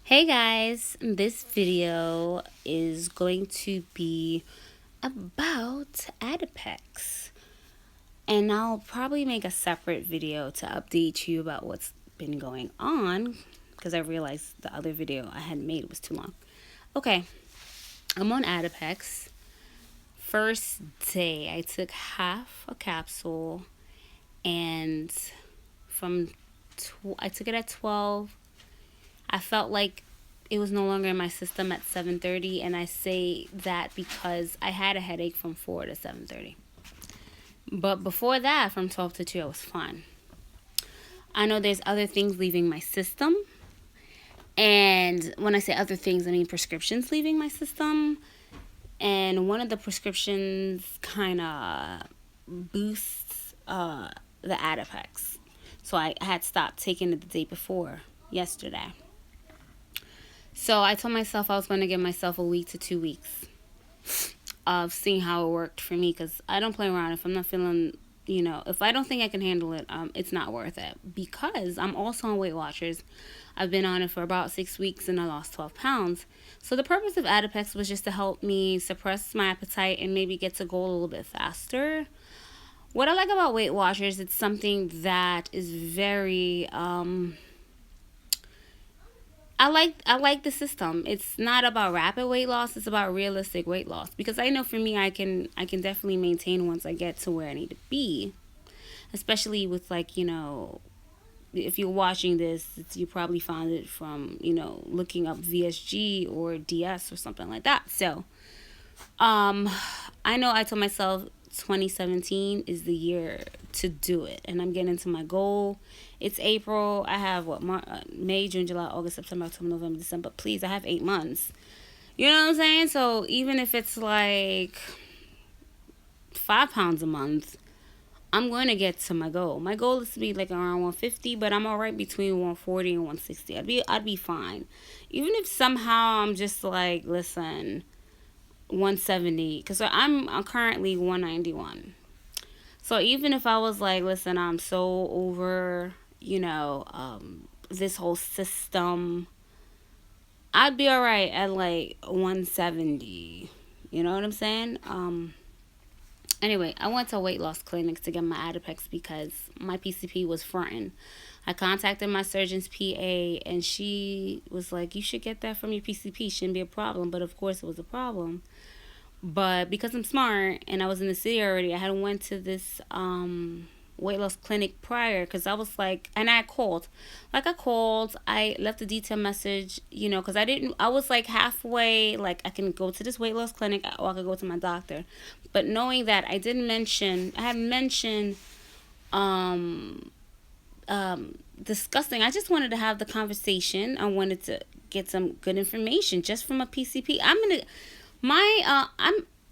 Hey guys, this video is going to be about Adipex. And I'll probably make a separate video to update you about what's been going on because I realized the other video I had made was too long. Okay, I'm on Adipex. First day, I took half a capsule and I took it at 12. I felt like it was no longer in my system at 7:30, and I say that because I had a headache from 4 to 7:30. But before that, from 12 to 2, I was fine. I know there's other things leaving my system, and when I say other things, I mean prescriptions leaving my system. And one of the prescriptions kind of boosts the Adipex. So I had stopped taking it the day before, yesterday. So I told myself I was going to give myself a week to 2 weeks of seeing how it worked for me, because I don't play around. If I'm not feeling, if I don't think I can handle it, it's not worth it, because I'm also on Weight Watchers. I've been on it for about 6 weeks and I lost 12 pounds. So the purpose of Adipex was just to help me suppress my appetite and maybe get to goal a little bit faster. What I like about Weight Watchers, it's something that is very I like the system. It's not about rapid weight loss, it's about realistic weight loss, because I know for me I can definitely maintain once I get to where I need to be. Especially with, like, if you're watching this, you probably found it from, looking up VSG or DS or something like that. So, I know I told myself 2017 is the year to do it, and I'm getting to my goal. It's April. I have May, June, July, August, September, October, November, December. Please, I have 8 months. You know what I'm saying? So even if it's like 5 pounds a month, I'm going to get to my goal. My goal is to be like around 150, but I'm all right between 140 and 160. I'd be fine. Even if somehow I'm just like, listen, 170, because I'm currently 191. So even if I was like, listen, I'm so over, this whole system, I'd be all right at like 170. You know what I'm saying? Anyway, I went to a weight loss clinic to get my Adipex because my PCP was fronting. I contacted my surgeon's PA, and she was like, you should get that from your PCP. Shouldn't be a problem. But of course it was a problem. But because I'm smart and I was in the city already, I had went to this weight loss clinic prior, because I was like, and I called. I left a detailed message, because I was like halfway, like I can go to this weight loss clinic or I could go to my doctor. But knowing that I had mentioned disgusting. I just wanted to have the conversation. I wanted to get some good information just from a PCP.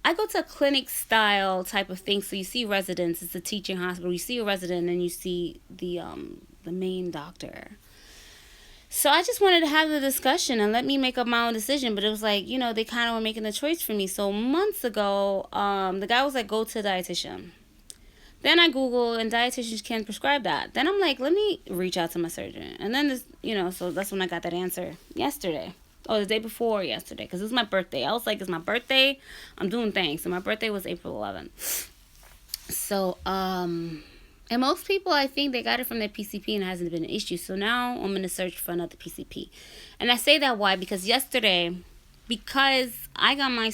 I go to a clinic style type of thing. So you see residents. It's a teaching hospital. You see a resident and you see the main doctor. So I just wanted to have the discussion and let me make up my own decision. But it was like, they kind of were making the choice for me. So months ago, the guy was like, go to a dietitian. Then I Googled, and dietitians can prescribe that. Then I'm like, let me reach out to my surgeon. And then so that's when I got that answer yesterday. Oh, the day before yesterday, because it was my birthday. I was like, it's my birthday. I'm doing things. So my birthday was April 11th. So, and most people, I think they got it from their PCP and it hasn't been an issue. So now I'm going to search for another PCP. And I say that why? Because yesterday, because I got my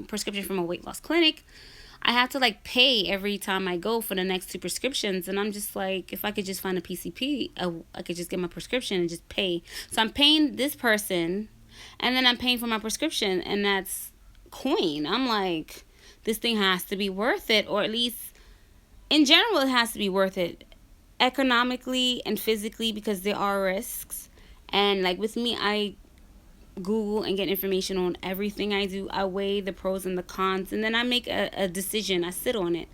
prescription from a weight loss clinic, I have to like pay every time I go for the next 2 prescriptions. And I'm just like, if I could just find a PCP, I could just get my prescription and just pay. So I'm paying this person, and then I'm paying for my prescription, and that's coin. I'm like, this thing has to be worth it, or at least in general, it has to be worth it economically and physically, because there are risks. And like with me, I Google and get information on everything I do. I weigh the pros and the cons, and then I make a decision. I sit on it.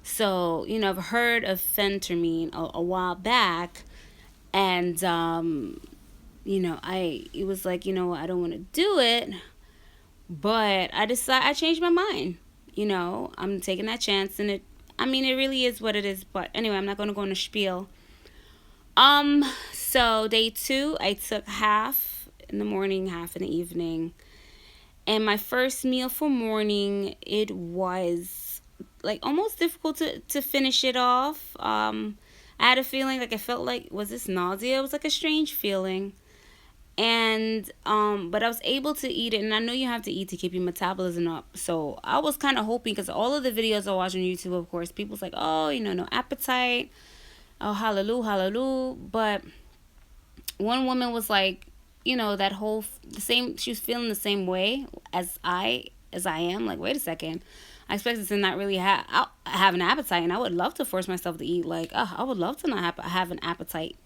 So, I've heard of phentermine a while back, and, it was like, I don't want to do it, but I changed my mind. I'm taking that chance, and it really is what it is. But anyway, I'm not going to go on a spiel. So day 2, I took half in the morning, half in the evening. And my first meal for morning, it was like almost difficult to finish it off. I had a feeling like I felt like, was this nausea? It was like a strange feeling. And but I was able to eat it, and I know you have to eat to keep your metabolism up. So I was kind of hoping, because all of the videos I watch on YouTube, of course, people's like, oh, no appetite, oh, hallelujah, hallelujah. But one woman was like, that whole the same. She was feeling the same way as I am. Like, wait a second, I expected to not really have an appetite, and I would love to force myself to eat. Like, I would love to not have an appetite.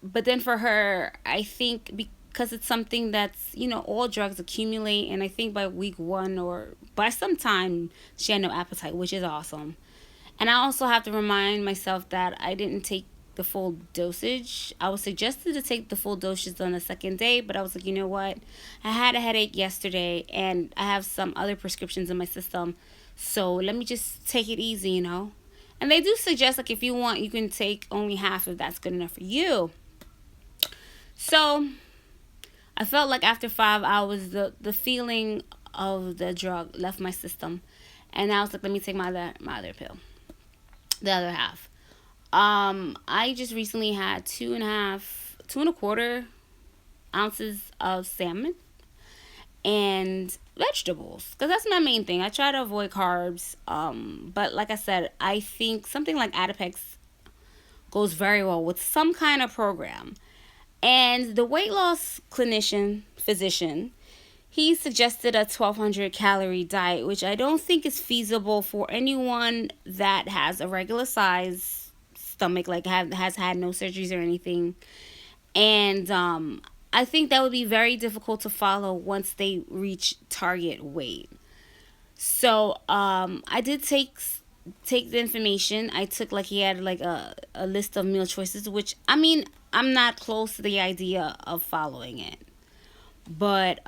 But then for her, I think because it's something that's, all drugs accumulate, and I think by week 1 or by some time she had no appetite, which is awesome. And I also have to remind myself that I didn't take the full dosage. I was suggested to take the full dosage on the second day, but I was like, you know what? I had a headache yesterday, and I have some other prescriptions in my system, so let me just take it easy. And they do suggest, like, if you want, you can take only half if that's good enough for you. So I felt like after 5 hours, the feeling of the drug left my system, and I was like, let me take my other pill, the other half. I just recently had 2.25 ounces of salmon and vegetables, because that's my main thing. I try to avoid carbs, but like I said, I think something like Adipex goes very well with some kind of program. And the weight loss physician, he suggested a 1,200 calorie diet, which I don't think is feasible for anyone that has a regular size stomach, like has had no surgeries or anything. And I think that would be very difficult to follow once they reach target weight. So I did take the information. I took, like, he had like a list of meal choices, which, I mean, I'm not close to the idea of following it. But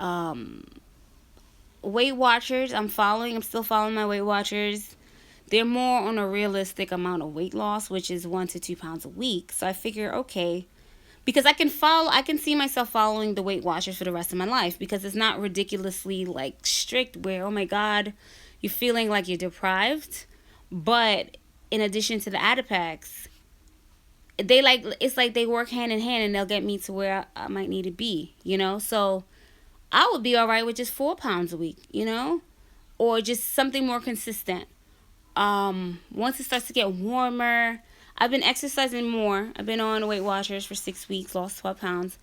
Weight Watchers, I'm still following my Weight Watchers. They're more on a realistic amount of weight loss, which is 1 to 2 pounds a week. So I figure, okay, because I can see myself following the Weight Watchers for the rest of my life, because it's not ridiculously like strict where, oh my God, you're feeling like you're deprived. But in addition to the Adipex, it's like they work hand in hand, and they'll get me to where I might need to be, So I would be all right with just 4 pounds a week, or just something more consistent. Once it starts to get warmer, I've been exercising more. I've been on Weight Watchers for 6 weeks, lost 12 pounds.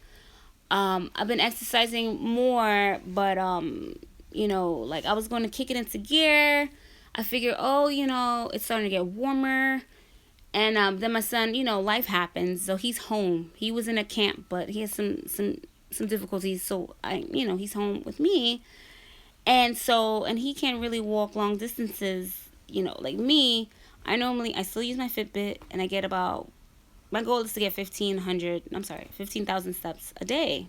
I've been exercising more, but like, I was going to kick it into gear. I figured, it's starting to get warmer. And then my son, life happens, so he's home. He was in a camp, but he has some difficulties, so he's home with me. And he can't really walk long distances, like me. I still use my Fitbit, and I get my goal is to get 15,000 steps a day.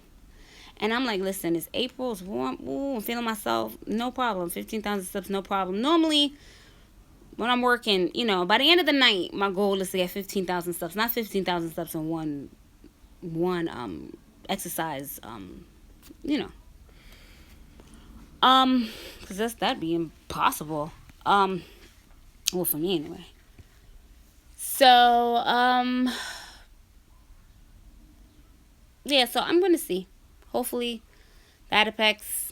And I'm like, listen, it's April, it's warm, ooh, I'm feeling myself, no problem, 15,000 steps, no problem. Normally, when I'm working, by the end of the night, my goal is to get 15,000 steps, not 15,000 steps in one exercise, because that'd be impossible. Well, for me anyway. So, yeah, so I'm going to see. Hopefully, the Adipex,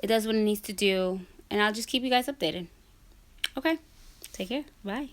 it does what it needs to do, and I'll just keep you guys updated. Okay, take care. Bye.